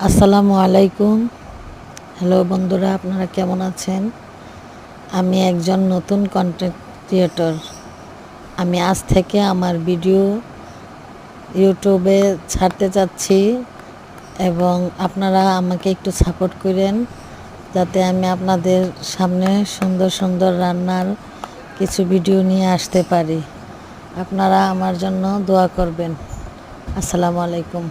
আসসালামু আলাইকুম। হ্যালো বন্ধুরা, আপনারা কেমন আছেন? আমি একজন নতুন কন্টেন্ট ক্রিয়েটর। আমি আজ থেকে আমার ভিডিও ইউটিউবে ছাড়তে চাচ্ছি এবং আপনারা আমাকে একটু সাপোর্ট করেন, যাতে আমি আপনাদের সামনে সুন্দর সুন্দর রান্নার কিছু ভিডিও নিয়ে আসতে পারি। আপনারা আমার জন্য দোয়া করবেন। আসসালামু আলাইকুম।